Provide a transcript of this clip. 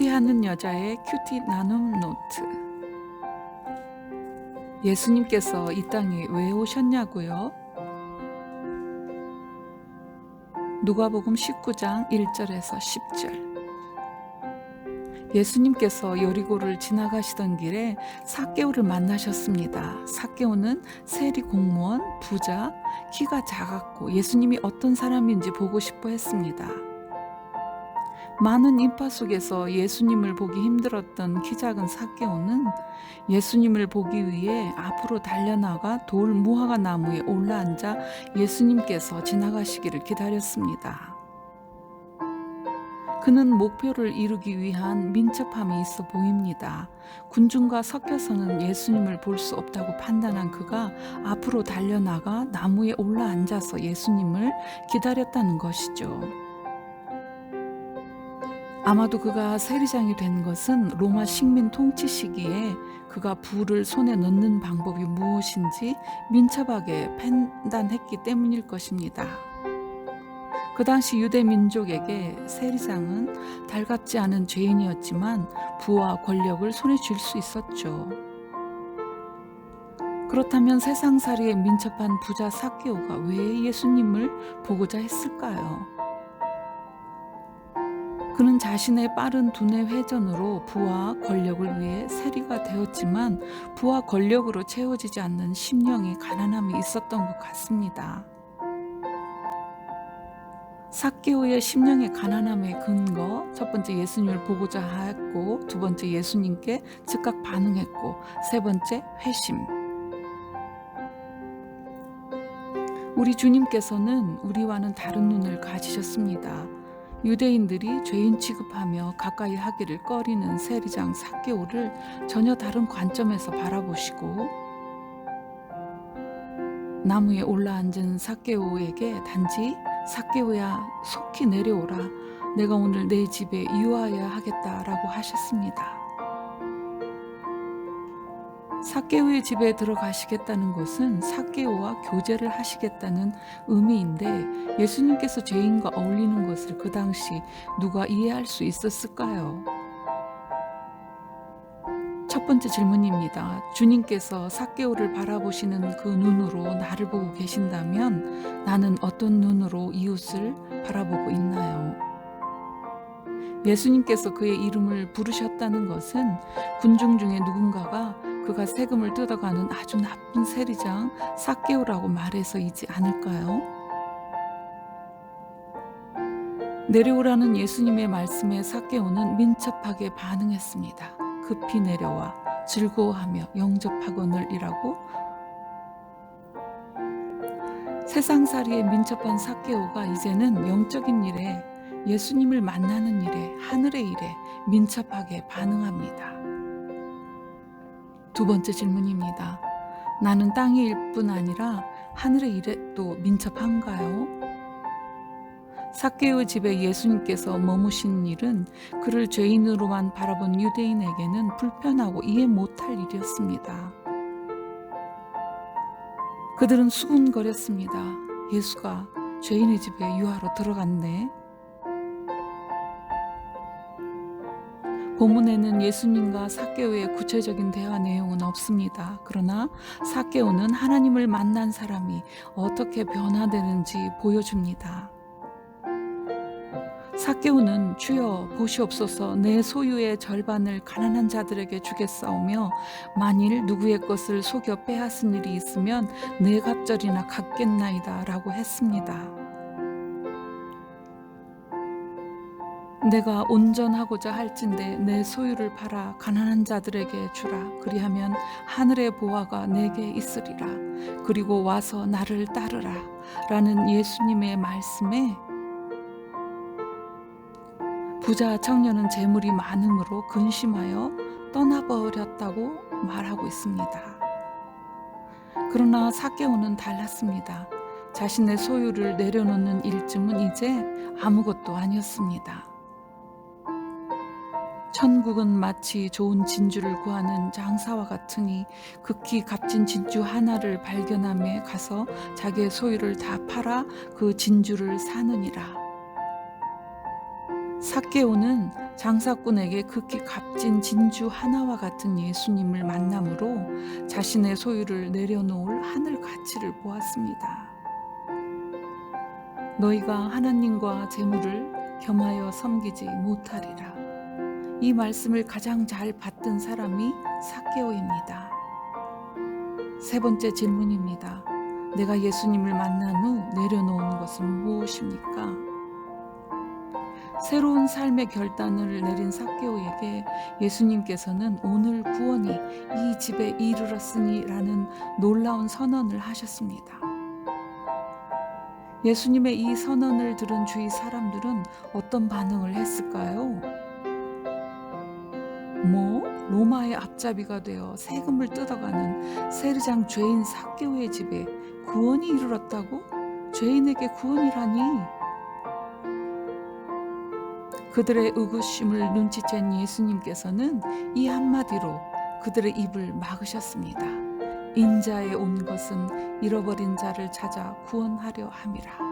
큐티하는 여자의 큐티 나눔 노트. 예수님께서 이 땅에 왜 오셨냐고요? 누가복음 19장 1절에서 10절. 예수님께서 여리고를 지나가시던 길에 삭개오를 만나셨습니다. 삭개오는 세리 공무원, 부자, 키가 작았고 예수님이 어떤 사람인지 보고 싶어 했습니다. 많은 인파 속에서 예수님을 보기 힘들었던 키 작은 삭개오는 예수님을 보기 위해 앞으로 달려나가 돌 무화과 나무에 올라앉아 예수님께서 지나가시기를 기다렸습니다. 그는 목표를 이루기 위한 민첩함이 있어 보입니다. 군중과 섞여서는 예수님을 볼 수 없다고 판단한 그가 앞으로 달려나가 나무에 올라앉아서 예수님을 기다렸다는 것이죠. 아마도 그가 세리장이 된 것은 로마 식민 통치 시기에 그가 불을 손에 넣는 방법이 무엇인지 민첩하게 판단했기 때문일 것입니다. 그 당시 유대 민족에게 세리장은 달갑지 않은 죄인이었지만 부와 권력을 손에 쥘 수 있었죠. 그렇다면 세상살이에 민첩한 부자 삭개오가 왜 예수님을 보고자 했을까요? 그는 자신의 빠른 두뇌 회전으로 부와 권력을 위해 세리가 되었지만 부와 권력으로 채워지지 않는 심령의 가난함이 있었던 것 같습니다. 삭개오의 심령의 가난함의 근거, 첫 번째 예수님을 보고자 했고, 두 번째 예수님께 즉각 반응했고, 세 번째 회심. 우리 주님께서는 우리와는 다른 눈을 가지셨습니다. 유대인들이 죄인 취급하며 가까이 하기를 꺼리는 세리장 삭개오를 전혀 다른 관점에서 바라보시고 나무에 올라앉은 삭개오에게 단지 삭개오야 속히 내려오라, 내가 오늘 내 집에 유하여야 하겠다라고 하셨습니다. 삭개오의 집에 들어가시겠다는 것은 삭개오와 교제를 하시겠다는 의미인데 예수님께서 죄인과 어울리는 것을 그 당시 누가 이해할 수 있었을까요? 첫 번째 질문입니다. 주님께서 삭개오를 바라보시는 그 눈으로 나를 보고 계신다면 나는 어떤 눈으로 이웃을 바라보고 있나요? 예수님께서 그의 이름을 부르셨다는 것은 군중 중에 누군가가 그가 세금을 뜯어가는 아주 나쁜 세리장 삭개오라고 말해서이지 않을까요? 내려오라는 예수님의 말씀에 삭개오는 민첩하게 반응했습니다. 급히 내려와 즐거워하며 영접하거늘이라고. 세상살이에 민첩한 삭개오가 이제는 영적인 일에, 예수님을 만나는 일에, 하늘의 일에 민첩하게 반응합니다. 두 번째 질문입니다. 나는 땅의 일뿐 아니라 하늘의 일에도 민첩한가요? 삭개오 집에 예수님께서 머무신 일은 그를 죄인으로만 바라본 유대인에게는 불편하고 이해 못할 일이었습니다. 그들은 수군거렸습니다. 예수가 죄인의 집에 유하로 들어갔네. 본문에는 예수님과 삭개오의 구체적인 대화 내용은 없습니다. 그러나 삭개오는 하나님을 만난 사람이 어떻게 변화되는지 보여줍니다. 삭개오는 주여 보시옵소서, 내 소유의 절반을 가난한 자들에게 주겠사오며 만일 누구의 것을 속여 빼앗은 일이 있으면 네 갑절이나 갚겠나이다 라고 했습니다. 내가 온전하고자 할진대 내 소유를 팔아 가난한 자들에게 주라. 그리하면 하늘의 보화가 내게 있으리라. 그리고 와서 나를 따르라 라는 예수님의 말씀에 부자 청년은 재물이 많음으로 근심하여 떠나버렸다고 말하고 있습니다. 그러나 삭개오는 달랐습니다. 자신의 소유를 내려놓는 일쯤은 이제 아무것도 아니었습니다. 천국은 마치 좋은 진주를 구하는 장사와 같으니 극히 값진 진주 하나를 발견함에 가서 자기의 소유를 다 팔아 그 진주를 사느니라. 삭개오는 장사꾼에게 극히 값진 진주 하나와 같은 예수님을 만남으로 자신의 소유를 내려놓을 하늘 가치를 보았습니다. 너희가 하나님과 재물을 겸하여 섬기지 못하리라. 이 말씀을 가장 잘 받든 사람이 삭개오입니다. 세 번째 질문입니다. 내가 예수님을 만난 후 내려놓은 것은 무엇입니까? 새로운 삶의 결단을 내린 삭개오에게 예수님께서는 오늘 구원이 이 집에 이르렀으니 라는 놀라운 선언을 하셨습니다. 예수님의 이 선언을 들은 주위 사람들은 어떤 반응을 했을까요? 로마의 앞잡이가 되어 세금을 뜯어가는 세리장 죄인 삭개오의 집에 구원이 이르렀다고? 죄인에게 구원이라니? 그들의 의구심을 눈치챈 예수님께서는 이 한마디로 그들의 입을 막으셨습니다. 인자에 온 것은 잃어버린 자를 찾아 구원하려 함이라.